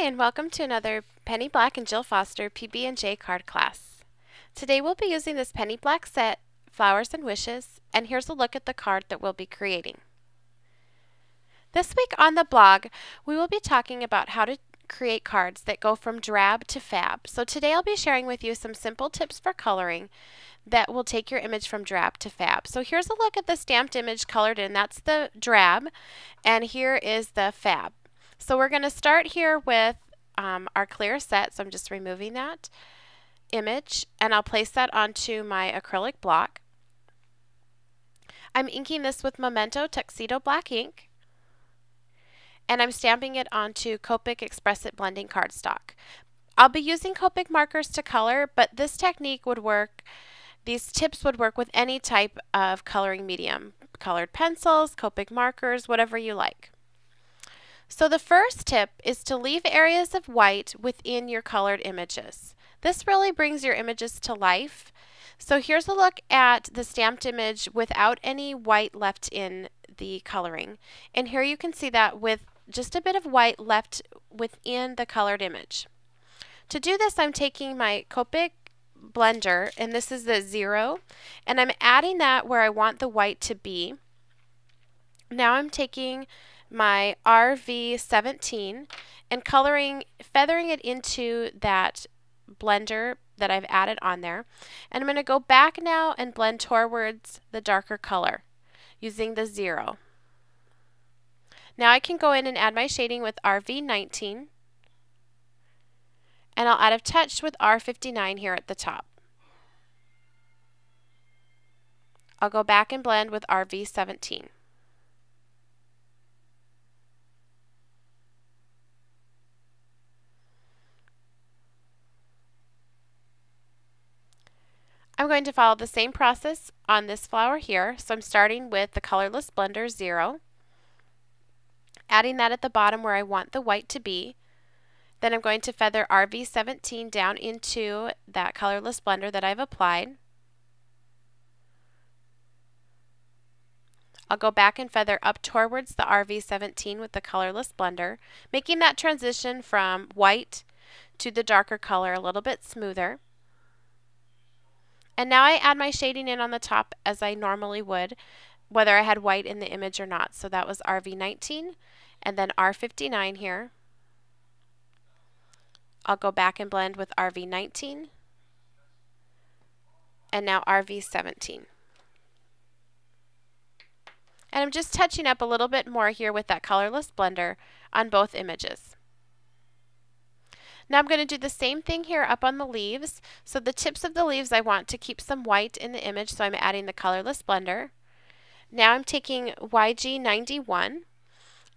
And welcome to another Penny Black and Jill Foster PB&J card class. Today we'll be using this Penny Black set, Flowers and Wishes, and here's a look at the card that we'll be creating. This week on the blog, we will be talking about how to create cards that go from drab to fab. So today I'll be sharing with you some simple tips for coloring that will take your image from drab to fab. So here's a look at the stamped image colored in. That's the drab, and here is the fab. So we're going to start here with our clear set. So I'm just removing that image and I'll place that onto my acrylic block. I'm inking this with Memento Tuxedo Black ink, and I'm stamping it onto Copic Express It blending cardstock. I'll be using Copic markers to color, but this technique would work, these tips would work with any type of coloring medium. Colored pencils, Copic markers, whatever you like. So the first tip is to leave areas of white within your colored images. This really brings your images to life. So here's a look at the stamped image without any white left in the coloring. And here you can see that with just a bit of white left within the colored image. To do this, I'm taking my Copic blender, and this is the 0, and I'm adding that where I want the white to be. Now I'm taking my RV17 and feathering it into that blender that I've added on there. And I'm going to go back now and blend towards the darker color using the 0. Now I can go in and add my shading with RV19, and I'll add a touch with R59 here at the top. I'll go back and blend with RV17. I'm going to follow the same process on this flower here. So I'm starting with the colorless blender 0, adding that at the bottom where I want the white to be. Then I'm going to feather RV17 down into that colorless blender that I've applied. I'll go back and feather up towards the RV17 with the colorless blender, making that transition from white to the darker color a little bit smoother. And now I add my shading in on the top as I normally would, whether I had white in the image or not. So that was RV19 and then R59 here. I'll go back and blend with RV19 and now RV17. And I'm just touching up a little bit more here with that colorless blender on both images. Now I'm going to do the same thing here up on the leaves. So the tips of the leaves I want to keep some white in the image, so I'm adding the colorless blender. Now I'm taking YG91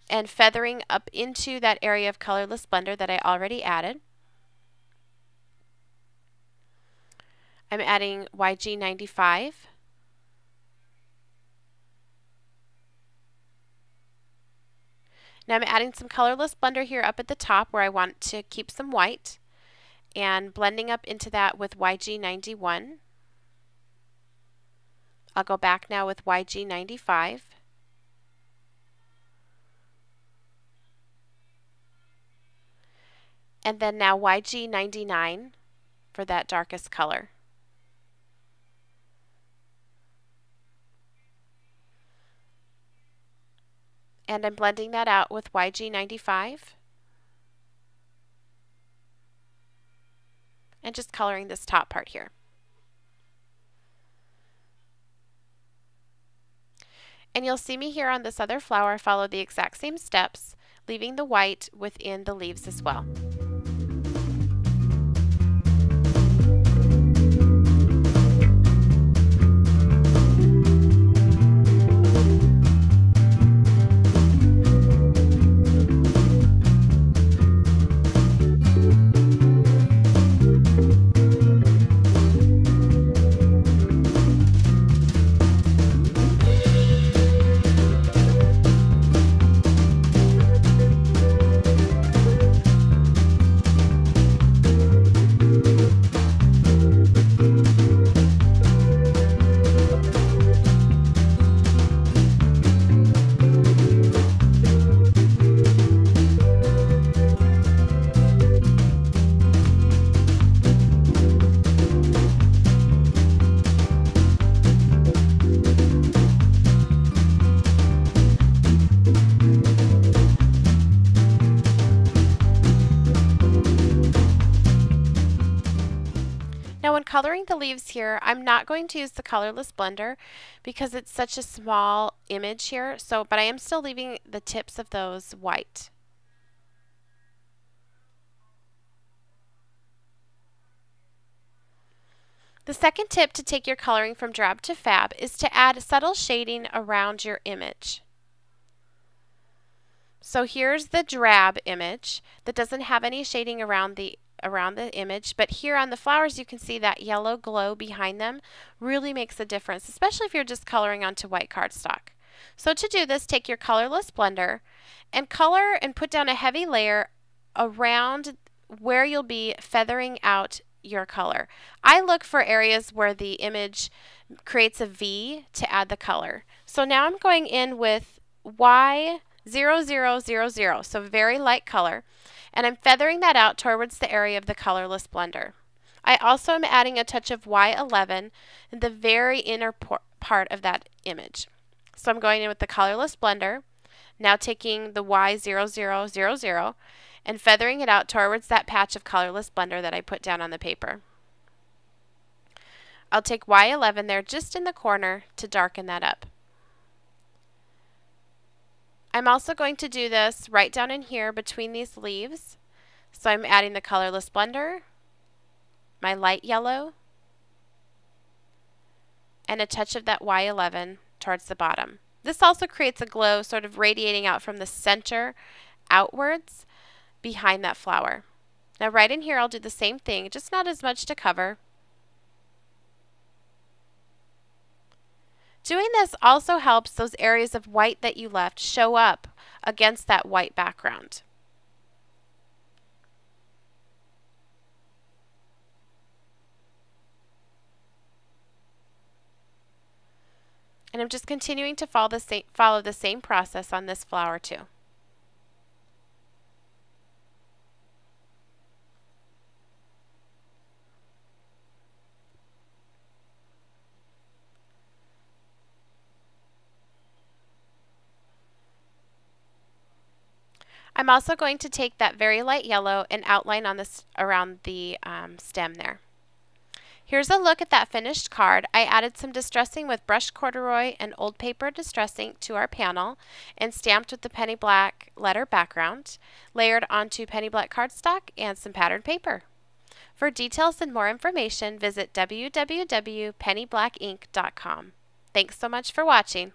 and feathering up into that area of colorless blender that I already added. I'm adding YG95. Now I'm adding some colorless blender here up at the top where I want to keep some white, and blending up into that with YG91. I'll go back now with YG95. And then now YG99 for that darkest color. And I'm blending that out with YG95 and just coloring this top part here. And you'll see me here on this other flower follow the exact same steps, leaving the white within the leaves as well. coloring the leaves here, I'm not going to use the colorless blender because it's such a small image here, but I am still leaving the tips of those white. The second tip to take your coloring from drab to fab is to add subtle shading around your image. So here's the drab image that doesn't have any shading around the image, but here on the flowers you can see that yellow glow behind them really makes a difference, especially if you're just coloring onto white cardstock. So to do this, take your colorless blender and color and put down a heavy layer around where you'll be feathering out your color. I look for areas where the image creates a V to add the color. So now I'm going in with Y0000, so very light color, and I'm feathering that out towards the area of the colorless blender. I also am adding a touch of Y11 in the very inner part of that image. So I'm going in with the colorless blender, now taking the Y0000 and feathering it out towards that patch of colorless blender that I put down on the paper. I'll take Y11 there just in the corner to darken that up. I'm also going to do this right down in here between these leaves. So I'm adding the colorless blender, my light yellow, and a touch of that Y11 towards the bottom. This also creates a glow sort of radiating out from the center outwards behind that flower. Now right in here I'll do the same thing, just not as much to cover. Doing this also helps those areas of white that you left show up against that white background. And I'm just continuing to follow the same process on this flower too. I'm also going to take that very light yellow and outline on this around the stem there. Here's a look at that finished card. I added some distressing with brushed corduroy and old paper distressing to our panel and stamped with the penny black letter background, layered onto penny black cardstock and some patterned paper. For details and more information, visit www.pennyblackinc.com. Thanks so much for watching.